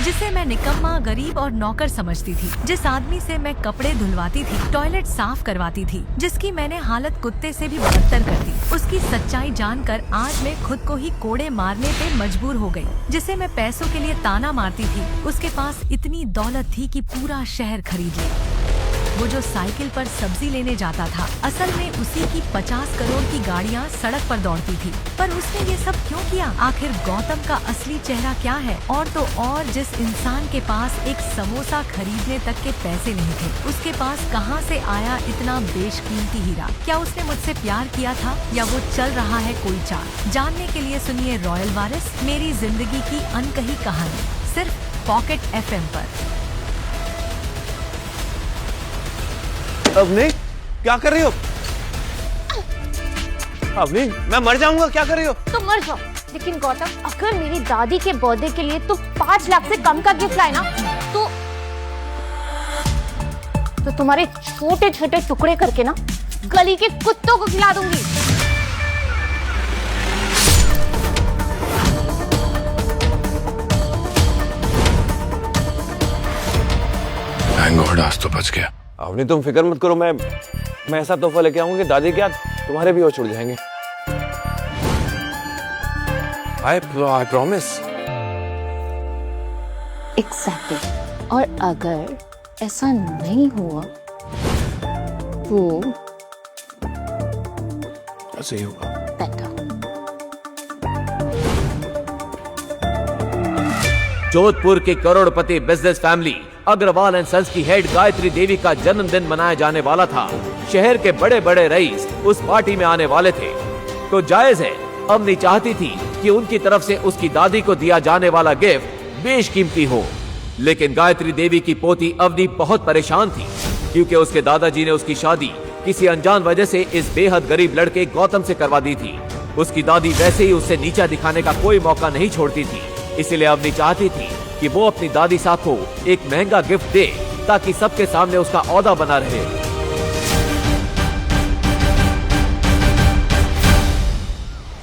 जिसे मैं निकम्मा, गरीब और नौकर समझती थी, जिस आदमी से मैं कपड़े धुलवाती थी, टॉयलेट साफ करवाती थी, जिसकी मैंने हालत कुत्ते से भी बदतर कर दी, उसकी सच्चाई जानकर आज मैं खुद को ही कोड़े मारने पे मजबूर हो गई। जिसे मैं पैसों के लिए ताना मारती थी, उसके पास इतनी दौलत थी कि पूरा शहर खरीद लिया। वो जो साइकिल पर सब्जी लेने जाता था, असल में उसी की 50 करोड़ की गाड़ियाँ सड़क पर दौड़ती थी। पर उसने ये सब क्यों किया? आखिर गौतम का असली चेहरा क्या है? और तो और जिस इंसान के पास एक समोसा खरीदने तक के पैसे नहीं थे, उसके पास कहाँ से आया इतना बेशकीमती हीरा? क्या उसने मुझसे प्यार किया था या वो चल रहा है कोई चाल? जानने के लिए सुनिए रॉयल वारिस, मेरी जिंदगी की अनकही कहानी, सिर्फ पॉकेट FM पर। अवनी, क्या कर रही हो? अवनी, मैं मर जाऊंगा, क्या कर रही हो? तुम मर जाओ, लेकिन गौतम अगर मेरी दादी के बर्थडे के लिए तुम 5 लाख से कम का गिफ्ट लाए ना, तो तुम्हारे छोटे छोटे टुकड़े करके ना गली के कुत्तों को खिला दूंगी। थैंक गॉड, आज तो बच गया। अवनी, तुम फिक्र मत करो, मैं ऐसा तोहफा लेके आऊंगी दादी के हाथ तुम्हारे भी और छुड़ जाएंगे। I promise। Exactly। और अगर ऐसा नहीं हुआ तो ऐसे ही होगा। जोधपुर की करोड़पति business family Agarwal and sons की हेड गायत्री देवी का जन्मदिन मनाया जाने वाला था। शहर के बड़े बड़े रईस उस पार्टी में आने वाले थे, तो जायज है अवनी चाहती थी कि उनकी तरफ से उसकी दादी को दिया जाने वाला गिफ्ट बेशकीमती हो। लेकिन गायत्री देवी की पोती अवनी बहुत परेशान थी, क्योंकि उसके दादाजी ने उसकी शादी किसी अनजान वजह से इस बेहद गरीब लड़के गौतम से करवा दी थी। उसकी दादी वैसे ही उसे नीचा दिखाने का कोई मौका नहीं छोड़ती थी, इसलिए अवनी चाहती थी कि वो अपनी दादी साहब को एक महंगा गिफ्ट दे, ताकि सबके सामने उसका औहदा बना रहे।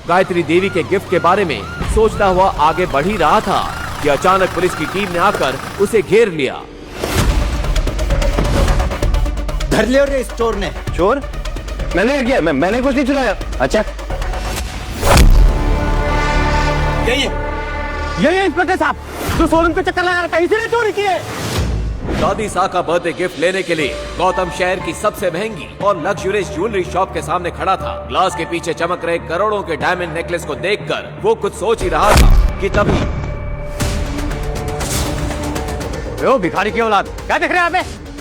गायत्री देवी के गिफ्ट के बारे में सोचता हुआ आगे बढ़ ही रहा था कि अचानक पुलिस की टीम ने आकर उसे घेर लिया। धर लिया रे इस चोर ने। चोर? मैंने किया? मैंने कुछ नहीं चुराया। अच्छा, ये इंस्पेक्टर साहब जो शोरूम पे चक्कर लगा रहा था, इसीने चोरी की है। दादी साहब का बर्थडे गिफ्ट लेने के लिए गौतम शहर की सबसे महंगी और लग्जरियस ज्वेलरी शॉप के सामने खड़ा था। ग्लास के पीछे चमक रहे करोड़ों के डायमंड नेकलेस को देखकर वो कुछ सोच ही रहा था कि तभी भिखारी की औलाद, क्या देख रहे हैं आप?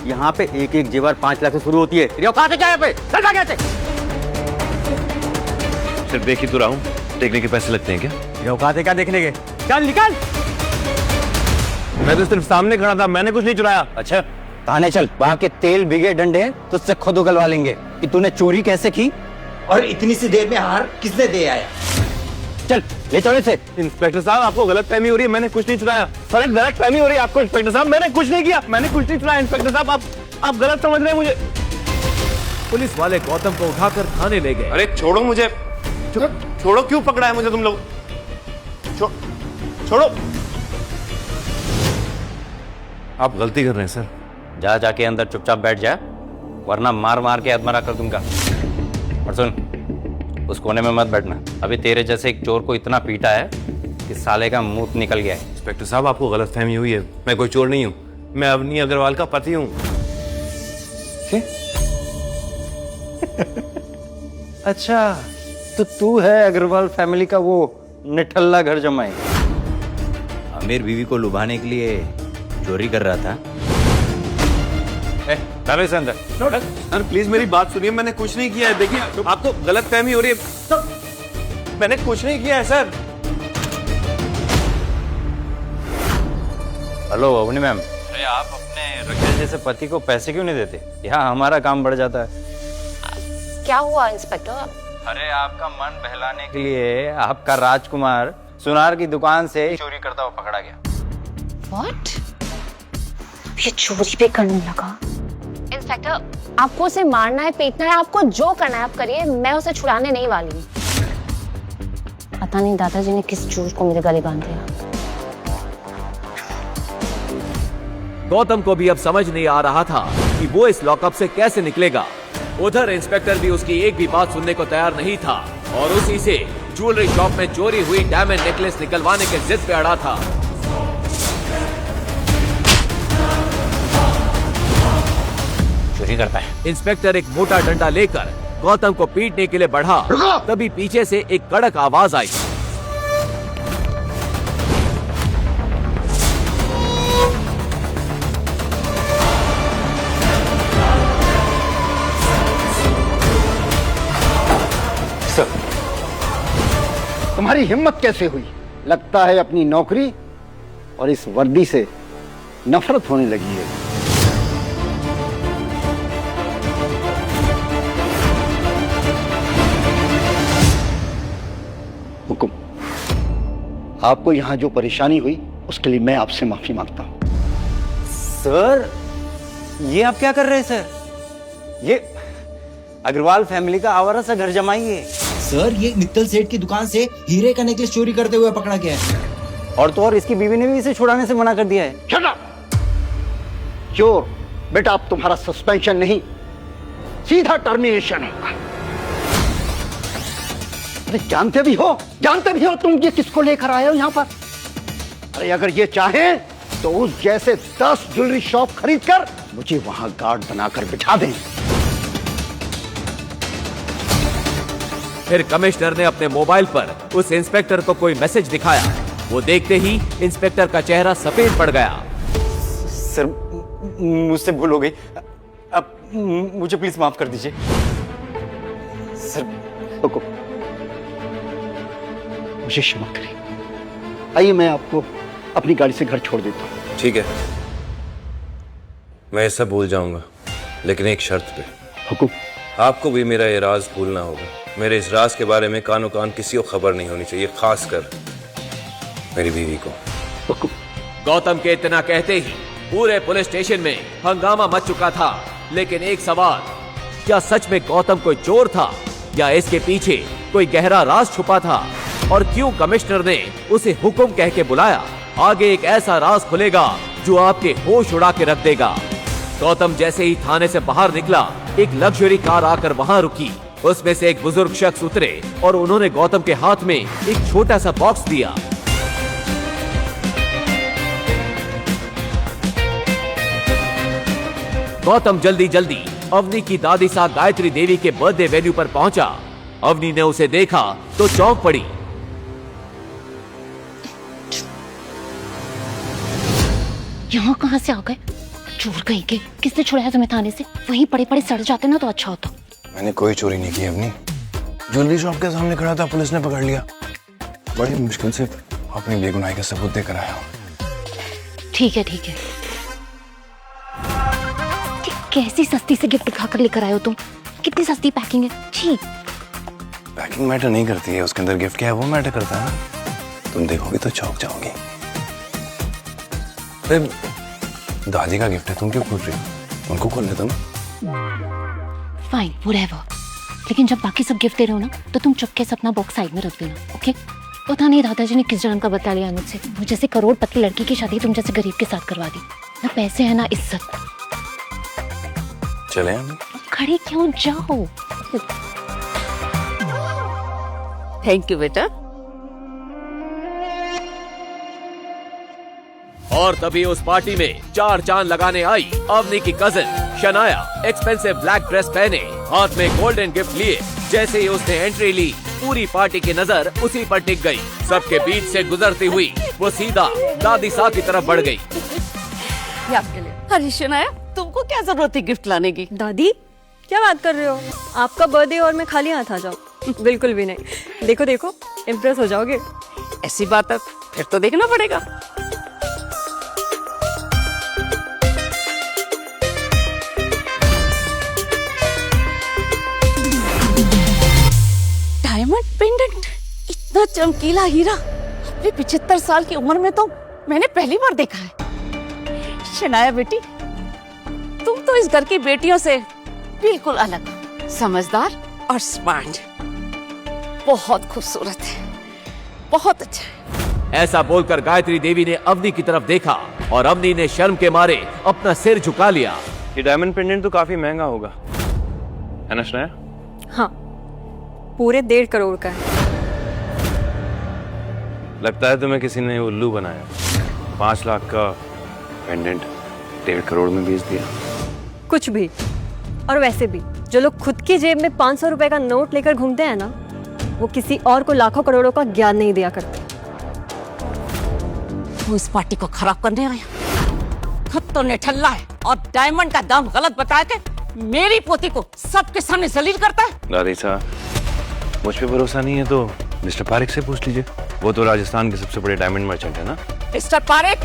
यहाँ पे एक एक जेवर 5 लाख से शुरू होती है। कहाँ से क्या पे? चल भाग यहाँ से। सिर्फ देख ही तो रहा हूँ, देखने के पैसे लगते हैं क्या? ये औकात है क्या देखने के? चल निकल। मैं तो सिर्फ सामने खड़ा था, मैंने कुछ नहीं चुराया। अच्छा, थाने चल, वहाँ के तेल भिगे डंडे तुझसे खुद उगलवा लेंगे कि तूने चोरी कैसे की और इतनी सी देर में हार किसने दे आया। चल ले चलो इसे। इंस्पेक्टर साहब, आपको गलतफहमी हो रही है, मैंने कुछ नहीं चुराया। सर, एक गलतफहमी हो रही है आपको इंस्पेक्टर साहब, मैंने कुछ नहीं किया, मैंने कुछ नहीं चुराया। इंस्पेक्टर साहब, आप गलत समझ रहे हैं मुझे। पुलिस वाले गौतम को उठाकर थाने ले गए। अरे छोड़ो मुझे, छोड़ो, क्यों पकड़ा है मुझे तुम लोग? छोड़ो। आप गलती कर रहे हैं सर। जाके अंदर चुपचाप बैठ जा, वरना मार मार के अधमरा कर दूंगा। और सुन, उस कोने में मत बैठना, अभी तेरे जैसे एक चोर को इतना पीटा है कि साले का मुंह निकल गया है। इंस्पेक्टर साहब, आपको गलतफहमी हुई है, मैं कोई चोर नहीं हूँ, मैं अवनी अग्रवाल का पति हूँ। अच्छा, तो तू है अग्रवाल फैमिली का वो निठल्ला घर जमाई, अमीर बीवी को लुभाने के लिए चोरी कर रहा था। अंदर सर, प्लीज मेरी बात सुनिए, मैंने कुछ नहीं किया है। देखिए, आपको गलतफहमी हो रही है, मैंने कुछ नहीं किया है सर। हेलो अवनी मैम, अरे आप अपने रखेल जैसे पति को पैसे क्यों नहीं देते? यहाँ हमारा काम बढ़ जाता है। क्या हुआ इंस्पेक्टर? अरे आपका मन बहलाने के लिए आपका राजकुमार सुनार की दुकान से चोरी करता हुआ पकड़ा गया। What? ये चोरी भी करने लगा। इंस्पेक्टर, आपको उसे मारना है, पीटना है, आपको जो करना है आप करिए, मैं उसे छुड़ाने नहीं वाली हूँ। पता नहीं दादाजी ने किस चोर को मेरे गले बांध दिया। गौतम को भी अब समझ नहीं आ रहा था कि वो इस लॉकअप से कैसे निकलेगा। उधर इंस्पेक्टर भी उसकी एक भी बात सुनने को तैयार नहीं था और उसी से ज्वेलरी शॉप में चोरी हुई डायमंड नेकलेस निकलवाने के जिद पे अड़ा था। चोरी करता है। इंस्पेक्टर एक मोटा डंडा लेकर गौतम को पीटने के लिए बढ़ा, तभी पीछे से एक कड़क आवाज आई। तुम्हारी हिम्मत कैसे हुई? लगता है अपनी नौकरी और इस वर्दी से नफरत होने लगी है। हुकुम, आपको यहां जो परेशानी हुई उसके लिए मैं आपसे माफी मांगता हूं। सर, ये आप क्या कर रहे हैं सर? ये अग्रवाल फैमिली का आवारा सा घर जमाई है। सर, ये मित्तल सेठ की दुकान से हीरे का नेकलेस चोरी करते हुए पकड़ा गया है। और तो और इसकी बीवी ने भी इसे छुड़ाने से मना कर दिया है। Shut up! चोर बेटा, अब तुम्हारा सस्पेंशन नहीं, सीधा टर्मिनेशन होगा। अरे जानते भी हो तुम ये किसको लेकर आए हो यहाँ पर? अरे अगर ये चाहे तो उस जैसे 10 ज्वेलरी शॉप खरीद कर मुझे वहां गार्ड बनाकर बिठा दें। फिर कमिश्नर ने अपने मोबाइल पर उस इंस्पेक्टर को कोई मैसेज दिखाया। वो देखते ही इंस्पेक्टर का चेहरा सफेद पड़ गया। सर, मुझसे भूल हो गई। अब मुझे प्लीज माफ कर दीजिए। सर, रुको, मुझे क्षमा करें। आइए, मैं आपको अपनी गाड़ी से घर छोड़ देता हूँ। ठीक है, मैं ये सब भूल जाऊंगा, लेकिन एक शर्त पे। हुकुम। आपको भी मेरा ये राज भूलना होगा। मेरे इस राज के बारे में कानो कान किसी को खबर नहीं होनी चाहिए, खासकर मेरी बीवी को। हुकुम। गौतम के इतना कहते ही पूरे पुलिस स्टेशन में हंगामा मच चुका था। लेकिन एक सवाल, क्या सच में गौतम कोई चोर था या इसके पीछे कोई गहरा राज छुपा था? और क्यों कमिश्नर ने उसे हुक्म कह के बुलाया? आगे एक ऐसा राज खुलेगा जो आपके होश उड़ा के रख देगा। गौतम जैसे ही थाने से बाहर निकला, एक लग्जरी कार आकर वहां रुकी। उसमें से एक बुजुर्ग शख्स उतरे और उन्होंने गौतम के हाथ में एक छोटा सा बॉक्स दिया। गौतम जल्दी जल्दी अवनी की दादी साहब गायत्री देवी के बर्थडे वेन्यू पर पहुंचा। अवनी ने उसे देखा तो चौंक पड़ी। यहाँ कहाँ से आ गए? चोर कहीं के। किसने छुड़ाया तुम्हें थाने से? वहीं पड़े पड़े सड़ जाते ना तो अच्छा होता। मैंने कोई चोरी नहीं की अपनी। ज्वेलरी शॉप के सामने खड़ा था, पुलिस ने पकड़ लिया। बड़ी मुश्किल से अपनी बेगुनाही का सबूत देकर आया हूँ। ठीक है। कैसी सस्ती से गिफ्ट खाकर लेकर आए हो तुम? कितनी सस्ती पैकिंग है। ठीक, पैकिंग मैटर नहीं करती है, उसके अंदर गिफ्ट क्या है वो मैटर करता है। तुम देखोगी तो चौंक जाओगी। दादी का गिफ्ट है, तुम क्यों खोल रही हो? उनको खोलने दो। Fine, whatever. लेकिन जब बाकी सब गिफ्ट दे रहे हो ना, तो तुम चुपके से अपना बॉक्स साइड में रख देना, ओके? पता नहीं दादाजी ने किस जन्म का बदला लिया मुझसे। वो जैसे करोड़पति लड़की की शादी तुम जैसे गरीब के साथ करवा दी। ना पैसे है ना इज्जत। चले हम? खड़े क्यों जाओ? थैंक यू बेटा। और तभी उस पार्टी में चार चांद लगाने आई अवनी की cousin Shanaya. Expensive black dress पहने, हाथ में गोल्डन गिफ्ट लिए। जैसे ही उसने एंट्री ली, पूरी पार्टी की नजर उसी पर टिक गई। सबके बीच से गुजरती हुई वो सीधा दादी साहब की तरफ बढ़ गई। ये आपके लिए। अरे शनाया, तुमको क्या जरूरत थी गिफ्ट लाने की? दादी, क्या बात कर रहे हो? आपका बर्थडे और मैं खाली हाथ आ जाऊं? बिल्कुल भी नहीं। देखो इम्प्रेस हो जाओगे। ऐसी बात है, फिर तो देखना पड़ेगा। डायमंड पेंडेंट, इतना चमकीला हीरा अपनी 75 साल की उम्र में तो मैंने पहली बार देखा है। शनाया बेटी, तुम तो इस घर की बेटियों से बिल्कुल अलग, समझदार और स्मार्ट। बहुत खूबसूरत है, बहुत अच्छा है। ऐसा बोलकर गायत्री देवी ने अवनी की तरफ देखा और अवनी ने शर्म के मारे अपना सिर झुका लिया। ये डायमंड पेंडेंट तो काफी महंगा होगा, है ना श्रेया? हाँ, पूरे 1.5 करोड़ का है। लगता है तुम्हें किसी ने उल्लू बनाया। 5 लाख का पेंडेंट 1.5 करोड़ में बेच दिया। कुछ भी। और वैसे भी जो लोग खुद की जेब में 500 रुपए का नोट लेकर घूमते हैं ना, वो किसी और को लाखों करोड़ों का ज्ञान नहीं दिया करते। वो इस पार्टी को खराब करने आया, खुद तो निठल्ला है और डायमंड का दाम गलत बता के मेरी पोती को सबके सामने जलील करता है। दादी साहब, मुझ पे भरोसा नहीं है तो मिस्टर पारेख से पूछ लीजिए। वो तो राजस्थान के सबसे बड़े डायमंड मर्चेंट है ना। मिस्टर पारेख,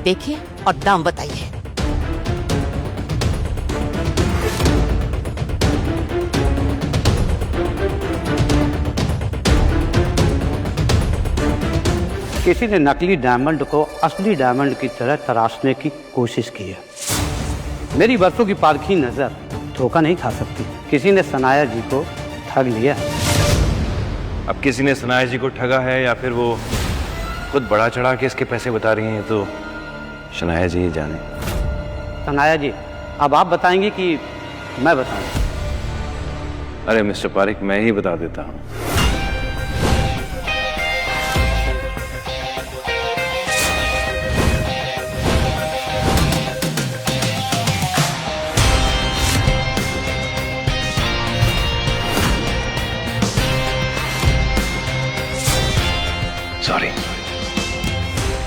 देखिए और दाम बताइए। किसी ने नकली डायमंड को असली डायमंड की तरह तराशने की कोशिश की है। मेरी बरसों की पारखी नजर धोखा नहीं खा सकती। किसी ने सनाया जी को ठग लिया। अब किसी ने सनाया जी को ठगा है या फिर वो खुद बड़ा चढ़ा के इसके पैसे बता रही हैं, तो शनाया जी ही जाने। सनाया जी, अब आप बताएंगे कि मैं बताऊं? अरे मिस्टर पारेख, मैं ही बता देता हूँ। सॉरी,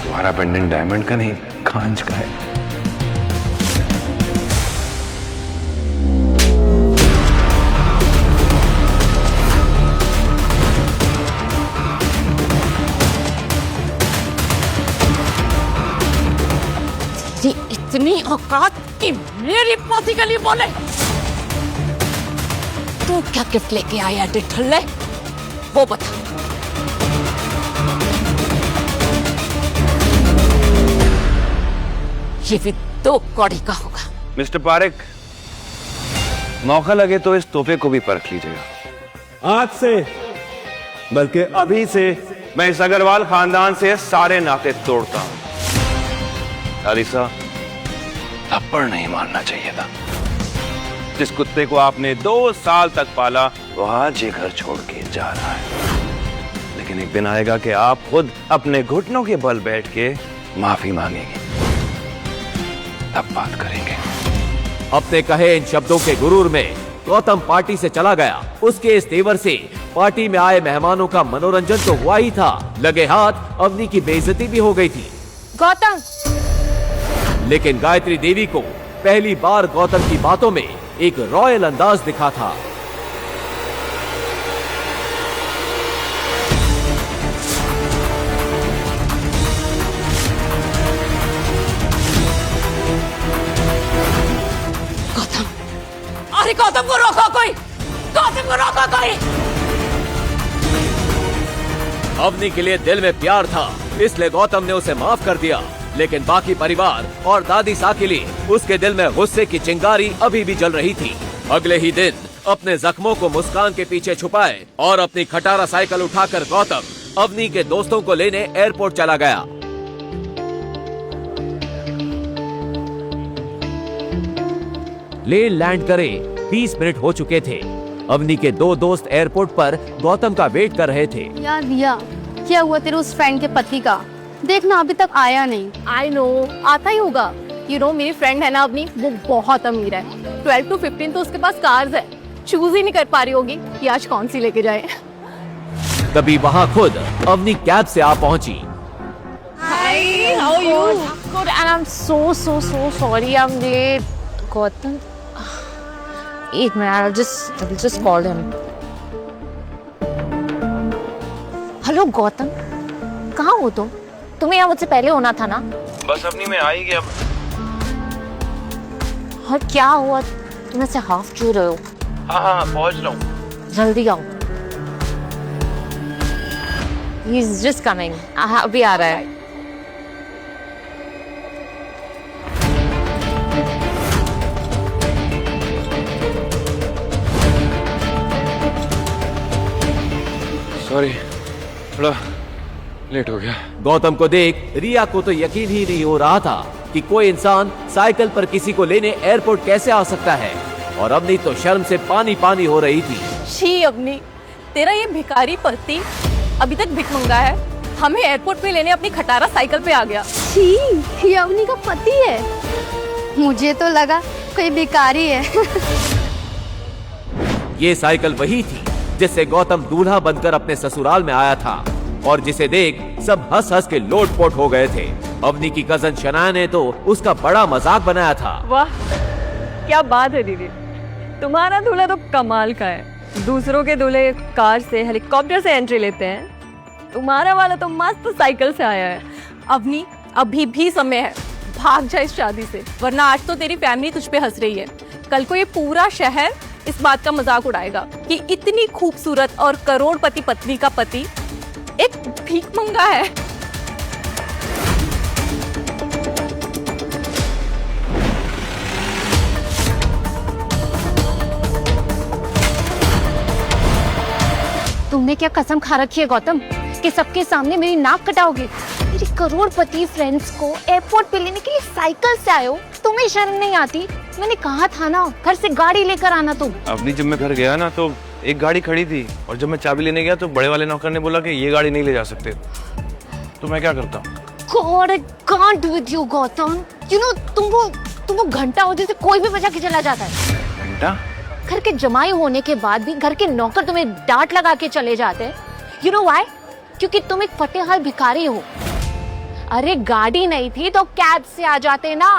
तुम्हारा पेंडेंट डायमंड का नहीं, कांच का है। तेरी इतनी औकात कि मेरी पोती के लिए बोले? तू क्या गिफ्ट लेके आया निठल्ले, वो बता। ये भी 2 कौड़ी का होगा। मिस्टर पारेख, मौका लगे तो इस तोहफे को भी परख लीजिएगा। आज से, बल्कि अभी से, मैं इस अग्रवाल खानदान से सारे नाते तोड़ता हूं। अलीसा, थप्पड़ नहीं मारना चाहिए था। जिस कुत्ते को आपने 2 साल तक पाला, वो आज ये घर छोड़ के जा रहा है। लेकिन एक दिन आएगा कि आप खुद अपने घुटनों के बल बैठ के माफी मांगेंगे, तब बात करेंगे। अपने कहे इन शब्दों के गुरूर में गौतम पार्टी से चला गया। उसके इस तेवर से पार्टी में आए मेहमानों का मनोरंजन तो हुआ ही था, लगे हाथ अवनी की बेइज्जती भी हो गई थी। गौतम! लेकिन गायत्री देवी को पहली बार गौतम की बातों में एक रॉयल अंदाज दिखा था। अरे गौतम को रोको कोई! गौतम को रोको कोई! अवनी के लिए दिल में प्यार था, इसलिए गौतम ने उसे माफ कर दिया। लेकिन बाकी परिवार और दादी साकिली, उसके दिल में गुस्से की चिंगारी अभी भी जल रही थी। अगले ही दिन अपने जख्मों को मुस्कान के पीछे छुपाए और अपनी खटारा साइकिल उठाकर गौतम अवनी के दोस्तों को लेने एयरपोर्ट चला गया। ले लैंड करे 20 मिनट हो चुके थे। अवनी के 2 दोस्त एयरपोर्ट पर गौतम का वेट कर रहे थे। यार दिया, क्या हुआ तेरे उस फ्रेंड के पति का? देखना अभी तक आया नहीं। आई नो, आता ही होगा। यू नो, मेरी फ्रेंड है ना अवनी, वो बहुत अमीर है। 12 to 15 तो उसके पास कार्स है। चूज ही नहीं कर पा रही होगी कि आज कौन सी लेके जाए। तभी वहाँ खुद अवनी कैब से आ पहुंची। Hi, how are you? Good, and I'm so sorry I'm late. Gautam, एक minute, I'll just call him. Hello Gautam, कहाँ हो तुम? तुम्हें यहाँ मुझसे पहले होना था ना? बस अपनी में आ ही गया। और क्या हुआ, तुम ऐसे हाफ क्यों रहे हो? हाँ, पहुँच रहा हूँ। जल्दी आओ। He's just coming. अभी आ रहा है। सॉरी, थोड़ा लेट हो गया। गौतम को देख रिया को तो यकीन ही नहीं हो रहा था कि कोई इंसान साइकिल पर किसी को लेने एयरपोर्ट कैसे आ सकता है, और अवनी तो शर्म से पानी पानी हो रही थी। शी अवनी, तेरा ये भिखारी पति अभी तक भिखमंगा है, हमें एयरपोर्ट पे लेने अपनी खटारा साइकिल पे आ गया। छी, ये अवनी का पति है। मुझे तो लगा कोई भिखारी है। ये साइकिल वही थी जिससे गौतम दूल्हा बनकर अपने ससुराल में आया था, और जिसे देख सब हंस हंस के लोटपोट हो गए थे। अवनी की कजन शनाया ने तो उसका बड़ा मजाक बनाया था। वाह, क्या बात है दीदी, तुम्हारा दूल्हा तो कमाल का है। दूसरों के दूल्हे कार से, हेलीकॉप्टर से एंट्री लेते हैं, तुम्हारा वाला तो मस्त साइकिल से आया है। अवनी, अभी भी समय है, भाग जा इस शादी से, वरना आज तो तेरी फैमिली तुझ पे हंस रही है, कल को ये पूरा शहर इस बात का मजाक उड़ाएगा कि इतनी खूबसूरत और करोड़पति पत्नी का पति एक भीखमंगा है। तुमने क्या कसम खा रखी है गौतम कि सबके सामने मेरी नाक कटाओगे? मेरी करोड़पति फ्रेंड्स को एयरपोर्ट पे लेने के लिए साइकिल से आए हो, तुम्हें शर्म नहीं आती? मैंने कहा था ना, घर से गाड़ी लेकर आना तुम। अवनी, जब मैं घर गया ना तो एक गाड़ी खड़ी थी, और जब मैं चाबी लेने गया तो बड़े वाले नौकर ने बोला कि ये गाड़ी नहीं ले जा सकते, तो मैं क्या करता? God, I can't with you, Gautam. You know, तुमको घंटा हो जैसे कोई भी बजा के चला जाता है। घंटा? घर के जमाई होने के बाद भी घर के नौकर तुम्हें डांट लगा के चले जाते हैं। You know why? क्योंकि तुम एक फटेहाल भिखारी हो। अरे गाड़ी नहीं थी तो कैब से आ जाते ना।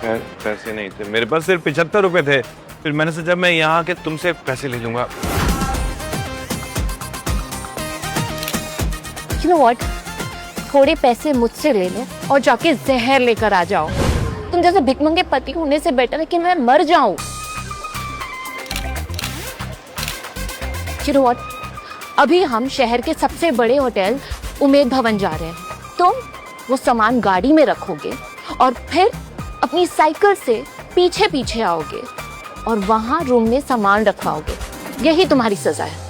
पैसे नहीं थे मेरे पास, सिर्फ 75 रुपए थे। फिर मैंने सोचा मैं यहाँ आके तुमसे पैसे ले लूंगा। You know what? थोड़े पैसे मुझसे ले लो और जाके जहर लेकर आ जाओ। तुम जैसे भिखमंगे पति होने से बेटर है कि मैं मर जाऊं। You know what? अभी हम शहर के सबसे बड़े होटल उमेद भवन जा रहे हैं। तुम वो सामान गाड़ी में रखोगे और फिर अपनी साइकिल से पीछे पीछे आओगे और वहां रूम में सामान रखवाओगे। यही तुम्हारी सजा है।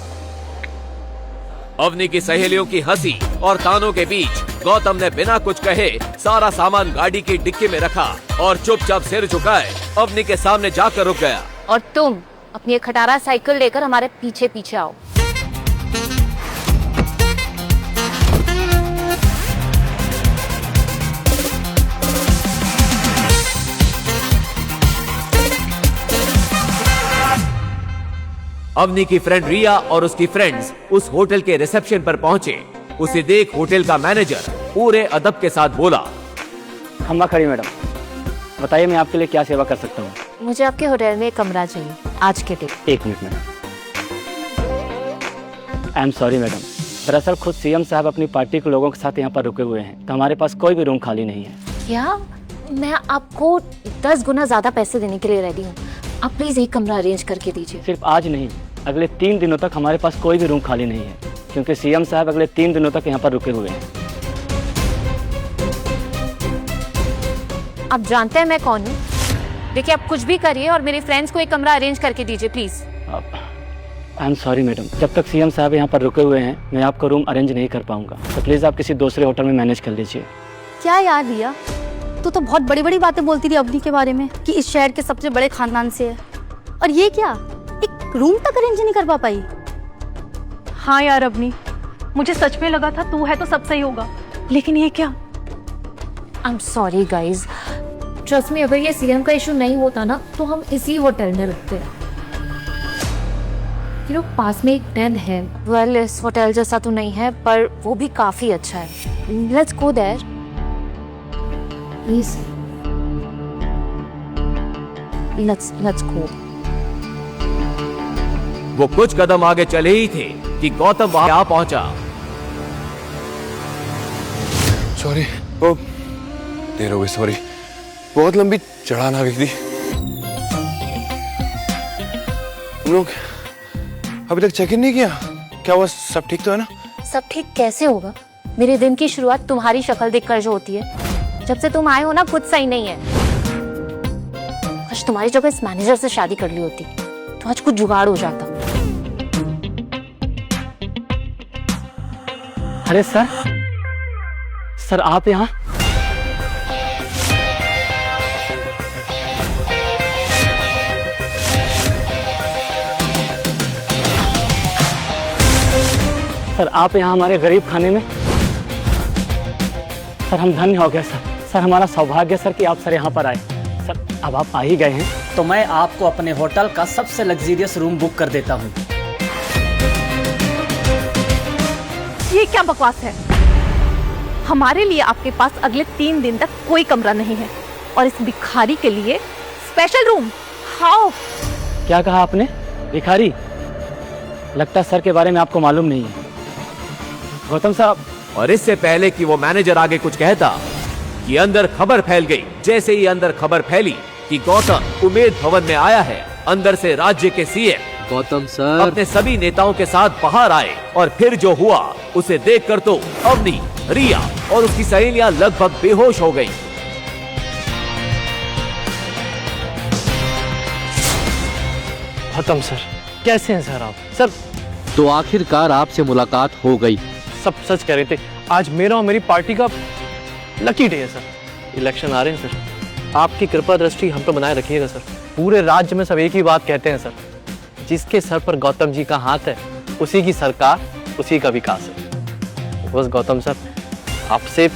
अवनी की सहेलियों की हंसी और तानों के बीच गौतम ने बिना कुछ कहे सारा सामान गाड़ी की डिक्की में रखा और चुपचाप सिर झुकाए अवनी के सामने जाकर रुक गया। और तुम अपनी खटारा साइकिल लेकर हमारे पीछे पीछे आओ। अवनी की फ्रेंड रिया और उसकी फ्रेंड्स उस होटल के रिसेप्शन पर पहुंचे। उसे देख होटल का मैनेजर पूरे अदब के साथ बोला, खम्मा खड़ी मैडम, बताइए मैं आपके लिए क्या सेवा कर सकता हूँ? मुझे आपके होटल में एक कमरा चाहिए आज के दिन। 1 minute madam. I am sorry madam, दरअसल खुद सीएम साहब अपनी पार्टी के लोगों के साथ यहाँ पर रुके हुए हैं, तो हमारे पास कोई भी रूम खाली नहीं है। क्या? मैं आपको 10 गुना ज्यादा पैसे देने के लिए रेडी हूँ। आप प्लीज एक कमरा अरेंज करके दीजिए। सिर्फ आज नहीं, अगले 3 दिनों तक हमारे पास कोई भी रूम खाली नहीं है, क्योंकि सीएम साहब अगले 3 दिनों तक यहाँ पर रुके हुए हैं। आप जानते हैं मैं कौन हूँ? देखिए, आप कुछ भी करिए और मेरे फ्रेंड्स को एक कमरा अरेंज करके दीजिए please. I am sorry madam, जब तक सीएम साहब यहाँ पर रुके हुए हैं मैं आपको रूम अरेंज नहीं कर पाऊंगा, तो प्लीज आप किसी दूसरे होटल में मैनेज कर लीजिए। क्या यार रिया, तू तो बहुत बड़ी बड़ी बातें बोलती थी अवनी के बारे में कि इस शहर के सबसे बड़े खानदान से है, और ये क्या, एक रूम तक अरेंज नहीं कर पाई? हाँ यार अवनी, मुझे सच में लगा था तू है तो सब सही होगा, लेकिन ये क्या? I am sorry guys, trust me, अगर ये सीएम का इशू नहीं होता ना तो हम इसी होटल में रुकते। यू नो, पास में एक डेन है। वेल, इस होटल जैसा तो नहीं है पर वो भी काफी अच्छा है। Let's go there please. Let's go. वो कुछ कदम आगे चले ही थे कि गौतम वहां आ पहुंचा। सॉरी, ओ देर हो गई, सॉरी, बहुत लंबी चढ़ान आ गई थी। तुम लोग अभी तक चेक इन नहीं किया? क्या हुआ, सब ठीक तो है ना? सब ठीक कैसे होगा? मेरे दिन की शुरुआत तुम्हारी शक्ल देखकर जो होती है। जब से तुम आए हो ना, कुछ सही नहीं है। आज तुम्हारी जगह इस मैनेजर से शादी कर ली होती तो आज कुछ जुगाड़ हो जाता। अरे सर, सर आप यहाँ? सर आप यहाँ हमारे गरीब खाने में? सर हम धन्य हो गए सर। सर हमारा सौभाग्य सर कि आप सर यहाँ पर आए। सर अब आप आ ही गए हैं तो मैं आपको अपने होटल का सबसे लग्जरियस रूम बुक कर देता हूँ। ये क्या बकवास है? हमारे लिए आपके पास अगले 3 दिन तक कोई कमरा नहीं है और इस भिखारी के लिए स्पेशल रूम। हाउ? क्या कहा आपने? भिखारी? लगता है सर के बारे में आपको मालूम नहीं है गौतम साहब। और इससे पहले कि वो मैनेजर आगे कुछ कहता, कि अंदर खबर फैल गई। जैसे ही अंदर खबर फैली कि गौतम उमेद भवन में आया है, अंदर से राज्य के सीएम गौतम सर अपने सभी नेताओं के साथ बाहर आए। और फिर जो हुआ उसे देखकर तो अवनी, रिया और उसकी सहेलियां लगभग बेहोश हो गईं। गौतम सर कैसे हैं सर आप? सर तो आखिरकार आपसे मुलाकात हो गई। सब सच कह रहे थे। आज मेरा और मेरी पार्टी का लकी डे है सर। इलेक्शन आ रहे हैं सर, आपकी कृपा दृष्टि हम पे बनाए रखिएगा सर। पूरे राज्य में सब एक ही बात कहते हैं सर, जिसके सर पर गौतम जी का हाथ है उसी की सरकार, उसी का विकास है। बस गौतम सर आपसे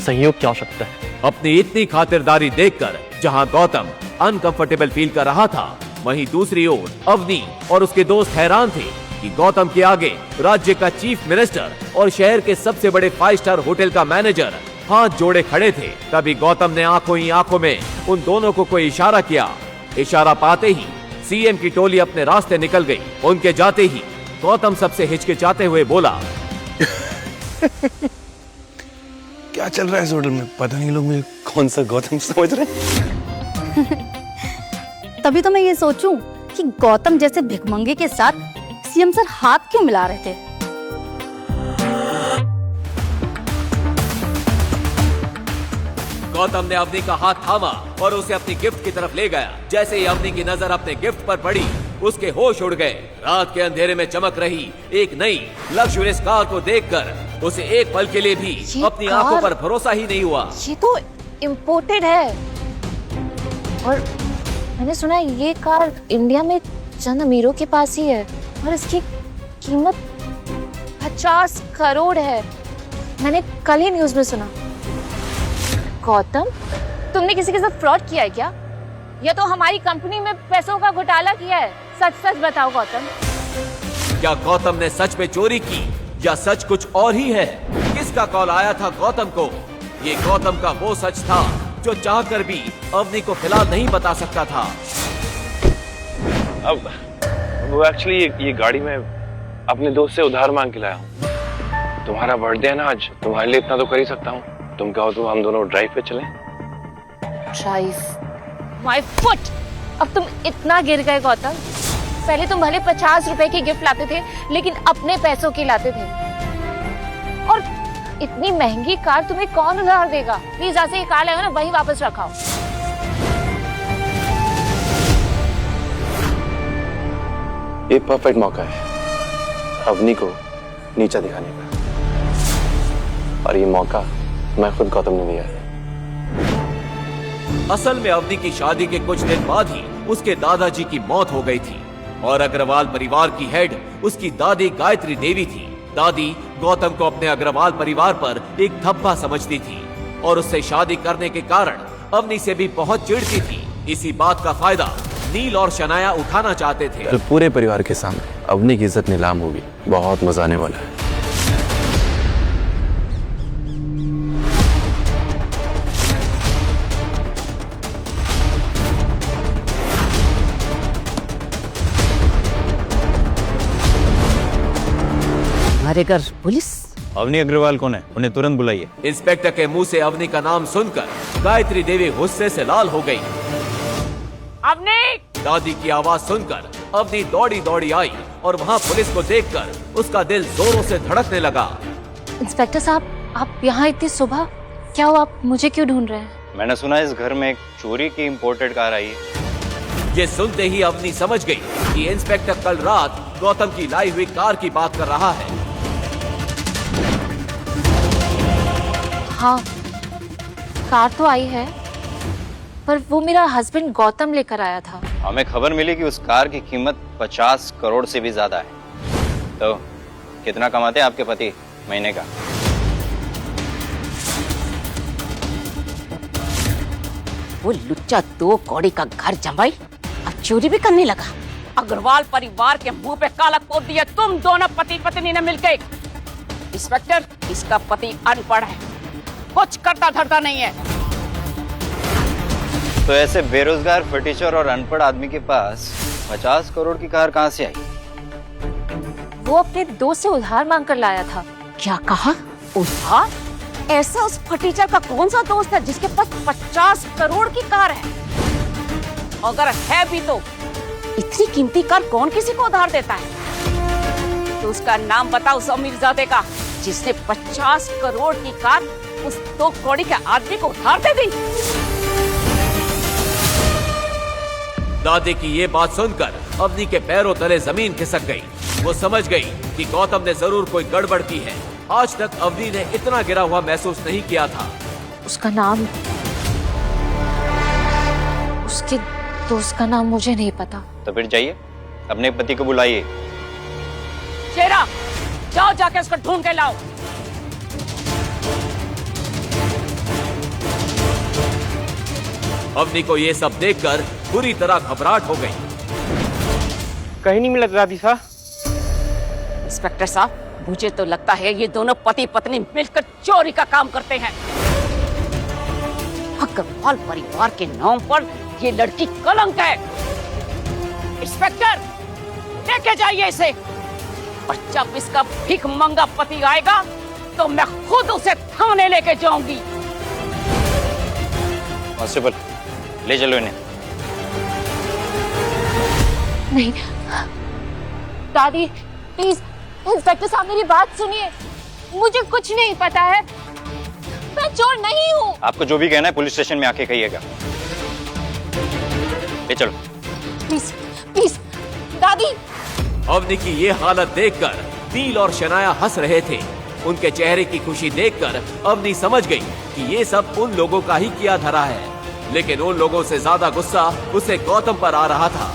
सहयोग की आवश्यकता है। अपनी इतनी खातिरदारी देखकर जहां गौतम अनकंफर्टेबल फील कर रहा था, वहीं दूसरी ओर अवनी और उसके दोस्त हैरान थे कि गौतम के आगे राज्य का चीफ मिनिस्टर और शहर के सबसे बड़े 5 स्टार होटल का मैनेजर हाथ जोड़े खड़े थे। तभी गौतम ने आंखों ही आंखों में उन दोनों को कोई इशारा किया। इशारा पाते ही सीएम की टोली अपने रास्ते निकल गई। उनके जाते ही गौतम सबसे हिचकिचाते हुए बोला, क्या चल रहा है इस होटल में? पता नहीं लोग मुझे कौन सा गौतम समझ रहे हैं। तभी तो मैं ये सोचूं कि गौतम जैसे भिखमंगे के साथ सीएम सर हाथ क्यों मिला रहे थे। गौतम ने अवनी का हाथ थामा और उसे अपनी गिफ्ट की तरफ ले गया। जैसे ही अवनी की नजर अपने गिफ्ट पर पड़ी, उसके होश उड़ गए। रात के अंधेरे में चमक रही एक नई लग्जरियस कार को देखकर उसे एक पल के लिए भी अपनी आंखों पर भरोसा ही नहीं हुआ। ये तो इम्पोर्टेड है और मैंने सुना है ये कार इंडिया में चंद अमीरों के पास ही है और इसकी कीमत 50 करोड़ है। मैंने कल ही न्यूज में सुना। गौतम, तुमने किसी के साथ फ्रॉड किया है क्या? या तो हमारी कंपनी में पैसों का घोटाला किया है? सच सच बताओ गौतम। क्या गौतम ने सच में चोरी की या सच कुछ और ही है? किसका कॉल आया था गौतम को? ये गौतम का वो सच था जो चाहकर भी अवनी को फिलहाल नहीं बता सकता था। अब वो एक्चुअली ये गाड़ी मैं अपने दोस्त से उधार मांग के लाया हूँ। तुम्हारा बर्थडे है ना आज, तुम्हारे लिए इतना तो कर ही सकता हूँ। तुम कहो तो हम दोनों ड्राइव पे चलें। ड्राइव? My foot! अब तुम इतना गिर गए गौतम। पहले तुम भले 50 रुपए की गिफ्ट लाते थे, लेकिन अपने पैसों की लाते थे। और इतनी महंगी कार तुम्हें कौन उधार देगा? प्लीज जैसे ये कार लाओ ना, वही वापस रखाओ। ये परफेक्ट मौका है अवनी को नीचा दिखाने का, और ये मौका मैं खुद गौतम ने दिया है। असल में अवनी की शादी के कुछ दिन बाद ही उसके दादाजी की मौत हो गई थी और अग्रवाल परिवार की हेड उसकी दादी गायत्री देवी थी। दादी गौतम को अपने अग्रवाल परिवार पर एक धब्बा समझती थी और उससे शादी करने के कारण अवनी से भी बहुत चिढ़ती थी। इसी बात का फायदा नील और शनाया उठाना चाहते थे। कल पूरे परिवार के सामने अवनी की इज्जत नीलाम होगी। बहुत मजा आने वाला है। हमारे घर पुलिस? अवनी अग्रवाल कौन है? उन्हें तुरंत बुलाइए। इंस्पेक्टर के मुंह से अवनी का नाम सुनकर गायत्री देवी गुस्से से लाल हो गई। अवनी! दादी की आवाज सुनकर अवनी दौड़ी दौड़ी आई और वहाँ पुलिस को देखकर उसका दिल जोरों से धड़कने लगा। इंस्पेक्टर साहब, आप यहाँ इतनी सुबह? क्या हुआ? आप मुझे क्यों ढूंढ रहे हैं? मैंने सुना इस घर में एक चोरी की इंपोर्टेड कार आई है। ये सुनते ही अवनी समझ गई कि इंस्पेक्टर कल रात गौतम की लाई हुई कार की बात कर रहा है। हाँ, कार तो आई है, पर वो मेरा हस्बैंड गौतम लेकर आया था। हमें खबर मिली कि उस कार की कीमत 50 करोड़ से भी ज्यादा है। तो कितना कमाते हैं आपके पति महीने का? वो लुच्चा 2 कौड़ी का घर जमाई अब चोरी भी करने लगा। अग्रवाल परिवार के मुंह पे काला पोत दिया तुम दोनों पति पत्नी ने मिलकर। इंस्पेक्टर, इसका पति अनपढ़ है, कुछ करता धरता नहीं है। तो ऐसे बेरोजगार फटीचर और अनपढ़ आदमी के पास 50 करोड़ की कार कहां से आई? वो अपने दोस्त से उधार मांग कर लाया था। क्या कहा? उधार? ऐसा उस फटीचर का कौन सा दोस्त है जिसके पास 50 करोड़ की कार है? अगर है भी तो इतनी कीमती कार कौन किसी को उधार देता है? तो उसका नाम बता उस अमीरजादे का जिसने 50 करोड़ की कार उस 2 कौड़ी के आदमी को उधार दे दी। दादी की ये बात सुनकर अवनी के पैरों तले जमीन खिसक गई। वो समझ गई कि गौतम ने जरूर कोई गड़बड़ की है। आज तक अवनी ने इतना गिरा हुआ महसूस नहीं किया था। उसका नाम, उसके दोस्त का नाम मुझे नहीं पता। तो फिर जाइए, अपने पति को बुलाइए। शेरा, जाओ जाके उसको ढूंढ के लाओ। अवनी को ये सब देखकर बुरी तरह घबराहट हो गई। कहीं नहीं मिला दादी साहब। इंस्पेक्टर साहब, मुझे तो लगता है ये दोनों पति पत्नी मिलकर चोरी का काम करते हैं। अग्रवाल परिवार के नाम पर ये लड़की कलंक है। इंस्पेक्टर, लेके जाइए इसे, और जब इसका भीख मंगा पति आएगा तो मैं खुद उसे थाने लेके जाऊंगी। कांस्टेबल, ले चलो इन्हें। नहीं दादी, प्लीज इंस्पेक्टर साहब मेरी बात सुनिए, मुझे कुछ नहीं पता है, मैं चोर नहीं हूँ। आपको जो भी कहना है पुलिस स्टेशन में आके कहिएगा। ले चलो। प्लीज प्लीज दादी। अवनी की ये हालत देखकर नील और शनाया हंस रहे थे। उनके चेहरे की खुशी देखकर अवनी समझ गई कि ये सब उन लोगों का ही किया धरा है, लेकिन उन लोगों से ज्यादा गुस्सा उसे गौतम पर आ रहा था।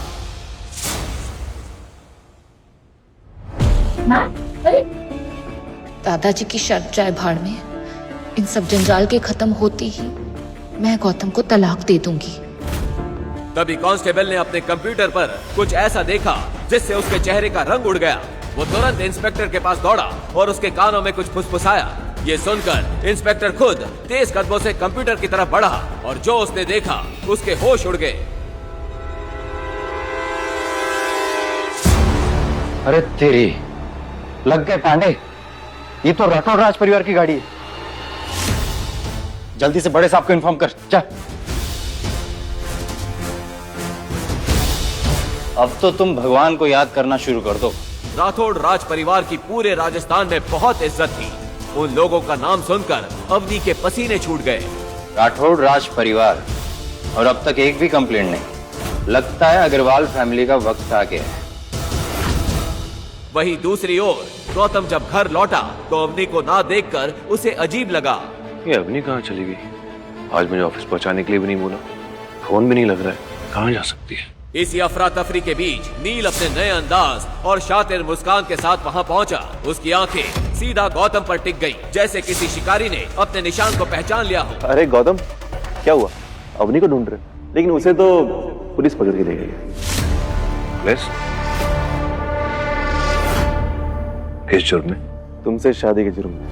दादाजी की शर्त जाए भाड़ में, इन सब जंजाल के खत्म होती ही मैं गौतम को तलाक दे दूंगी। तभी कांस्टेबल ने अपने कंप्यूटर पर कुछ ऐसा देखा जिससे उसके चेहरे का रंग उड़ गया। वो तुरंत इंस्पेक्टर के पास दौड़ा और उसके कानों में कुछ फुसफुसाया। ये सुनकर इंस्पेक्टर खुद तेज कदमों से कंप्यूटर की तरफ बढ़ा और जो उसने देखा उसके होश उड़ गए। अरे तेरी लग गए पांडे, ये तो राठौड़ राज परिवार की गाड़ी है। जल्दी से बड़े साहब को इन्फॉर्म कर। जा। अब तो तुम भगवान को याद करना शुरू कर दो। राठौड़ राज परिवार की पूरे राजस्थान में बहुत इज्जत थी। उन लोगों का नाम सुनकर अवनी के पसीने छूट गए। राठौड़ राज परिवार, और अब तक एक भी कंप्लेंट नहीं। लगता है अग्रवाल फैमिली का वक्त आ गया है। वहीं दूसरी ओर गौतम जब घर लौटा तो अवनी को ना देखकर उसे अजीब लगा। ये अवनी कहाँ चली गई? आज मुझे ऑफिस पहुंचाने के लिए भी नहीं बोला, फोन भी नहीं लग रहा है, कहाँ जा सकती है? इसी अफरा तफरी के बीच नील अपने नए अंदाज और शातिर मुस्कान के साथ वहां पहुंचा। उसकी आंखें सीधा गौतम पर टिक गईं, जैसे किसी शिकारी ने अपने निशान को पहचान लिया हो। अरे गौतम, क्या हुआ? अवनी को ढूंढ रहे, लेकिन उसे तो पुलिस पकड़ के ले गई है। पुलिस? किस जुर्म में? तुमसे शादी के जुर्म में।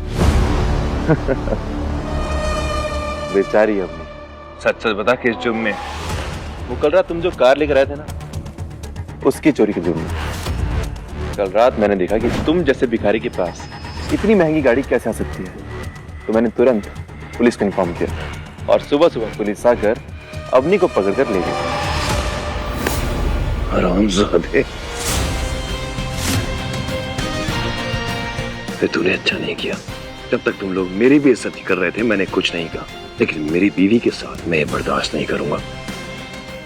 बेचारी अवनी, सच सच बता किस जुर्म में? वो कल रात तुम जो कार लेकर आए थे ना, उसकी चोरी के जुर्म में। कल रात मैंने देखा कि तुम जैसे भिखारी के पास इतनी महंगी गाड़ी कैसे आ सकती है, तो मैंने तुरंत पुलिस को इन्फॉर्म किया और सुबह सुबह पुलिस आकर अवनी को पकड़कर ले गई। हरामजादे, तूने अच्छा नहीं किया। जब तक तुम लोग मेरी भी इज्जत कर रहे थे मैंने कुछ नहीं कहा, लेकिन मेरी बीवी के साथ मैं बर्दाश्त नहीं करूंगा।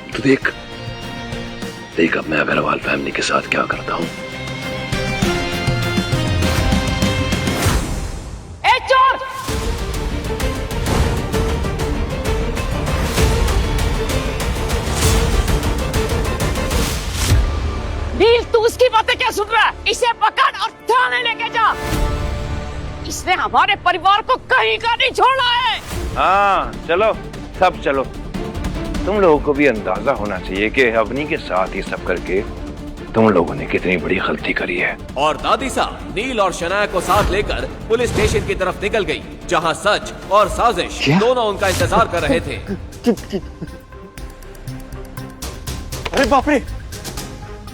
तो देख अब मैं अग्रवाल फैमिली के साथ क्या करता हूँ। ए चोर, बातें क्या सुन रहा है? इसे पकड़ और थाने लेके जा। इसने हमारे परिवार को कहीं का नहीं छोड़ा है। हाँ चलो, सब चलो। तुम लोगों को भी अंदाजा होना चाहिए कि अवनी के साथ ये सब करके तुम लोगों ने कितनी बड़ी गलती करी है। और दादी साहब नील और शनाया को साथ लेकर पुलिस स्टेशन की तरफ निकल गई, जहां सच और साजिश दोनों उनका इंतजार कर रहे थे। अरे बाप रे,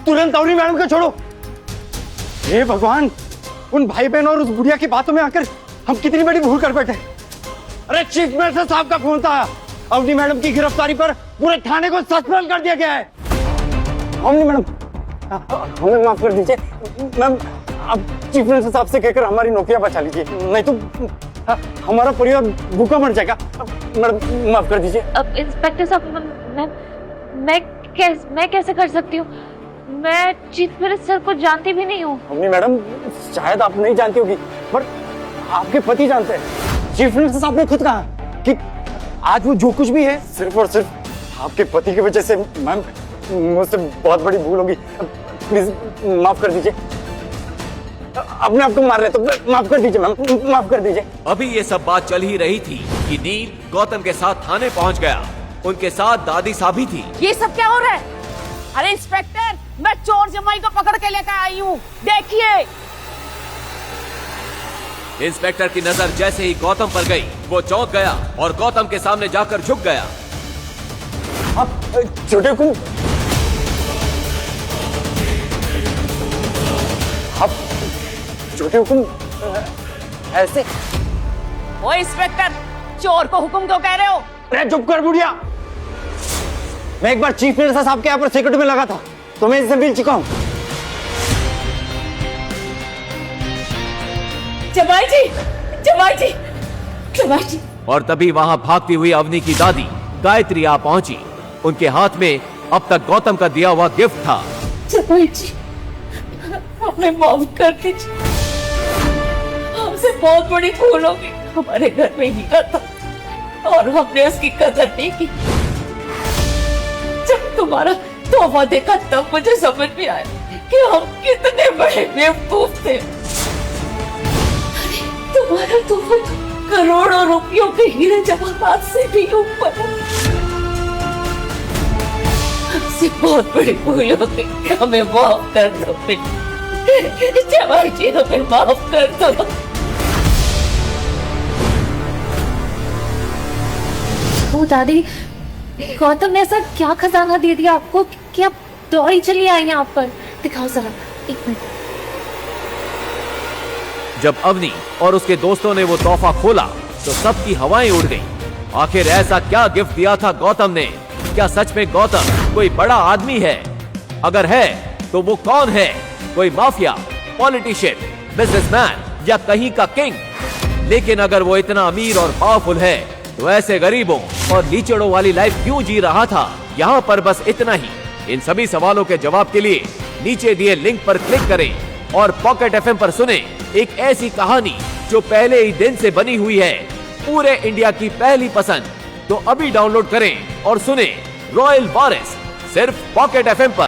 तुरंत अवनी मैडम को छोड़ो। हे भगवान, उन भाई बहन और उस बुढ़िया की बातों में आकर हम कितनी बड़ी भूल कर बैठे। अरे चीफ मिनिस्टर साहब का फोन था, अवनी मैडम की गिरफ्तारी पर पूरे थाने को सस्पेंड कर दिया गया है। अवनी मैडम, हमें माफ कर दीजिए मैम, अब चीफ मिनिस्टर साहब से कहकर हमारी नौकरियां बचा लीजिए, नहीं तो हमारा परिवार भूखा मर जाएगा। मैडम माफ कर दीजिए। अब इंस्पेक्टर साहब, मैं कैसे कर सकती हूँ? मैं चीफ मिनिस्टर को जानती भी नहीं हूँ। अवनी मैडम, शायद आप नहीं जानती होगी, पर आपके पति जानते हैं। चीफ मिनिस्टर साहब ने खुद कहा कि आज वो जो कुछ भी है सिर्फ और सिर्फ आपके पति की वजह से। मैम, मुझसे बहुत बड़ी भूल होगी, प्लीज माफ कर दीजिए। अपने आप को मार रहे तो माफ कर दीजिए मैम, माफ कर दीजिए। अभी ये सब बात चल ही रही थी कि नील गौतम के साथ थाने पहुंच गया। उनके साथ दादी साहब भी थी। ये सब क्या हो रहा है? अरे इंस्पेक्टर, मैं चोर जमाई को पकड़ के लेकर आई हूँ, देखिए। इंस्पेक्टर की नजर जैसे ही गौतम पर गई, वो चौंक गया और गौतम के सामने जाकर झुक गया। छोटे हुकुम, छोटे हुकुम ऐसे? ओ इंस्पेक्टर, चोर को हुक्म क्यों कह रहे हो? अरे चुप कर बुढ़िया, मैं एक बार चीफ मिनिस्टर साहब के यहाँ पर सिक्योरिटी में लगा था, तो मैं इससे मिल चुका हूँ। जमाई जी, जमाई जी, जमाई जी। और तभी वहां भागती हुई अवनी की दादी गायत्री आ पहुंची। उनके हाथ में अब तक गौतम का दिया हुआ गिफ्ट था। जमाई जी, हमें माफ कर दीजिए, हमसे बहुत बड़ी भूल हो गई। हमारे घर में हीरा था और हमने उसकी कदर नहीं की। जब तुम्हारा तोहफा देखा तब मुझे समझ में आया कि हम कितने बड़े बेवकूफ थे। तुम्हारा तोहफा तो करोड़ों रुपयों के हीरे जवाहरात से भी ऊपर है। हमसे बहुत बड़ी भूल हो गई, हमें माफ कर दो। जवाई जी, हमें माफ कर दो। ओ दादी, गौतम ने ऐसा क्या खजाना दे दिया आपको कि आप दौड़ी चली आई यहाँ पर? दिखाओ जरा, एक मिनट। जब अवनी और उसके दोस्तों ने वो तोहफा खोला तो सबकी हवाएं उड़ गईं। आखिर ऐसा क्या गिफ्ट दिया था गौतम ने? क्या सच में गौतम कोई बड़ा आदमी है? अगर है तो वो कौन है? कोई माफिया, पॉलिटिशियन, बिजनेसमैन या कहीं का किंग? लेकिन अगर वो इतना अमीर और पावरफुल है तो ऐसे गरीबों और लीचड़ों वाली लाइफ क्यों जी रहा था? यहाँ पर बस इतना ही। इन सभी सवालों के जवाब के लिए नीचे दिए लिंक पर क्लिक करें और पॉकेट एफएम पर सुने एक ऐसी कहानी जो पहले ही दिन से बनी हुई है, पूरे इंडिया की पहली पसंद। तो अभी डाउनलोड करें और सुने रॉयल वारिस, सिर्फ पॉकेट एफएम पर।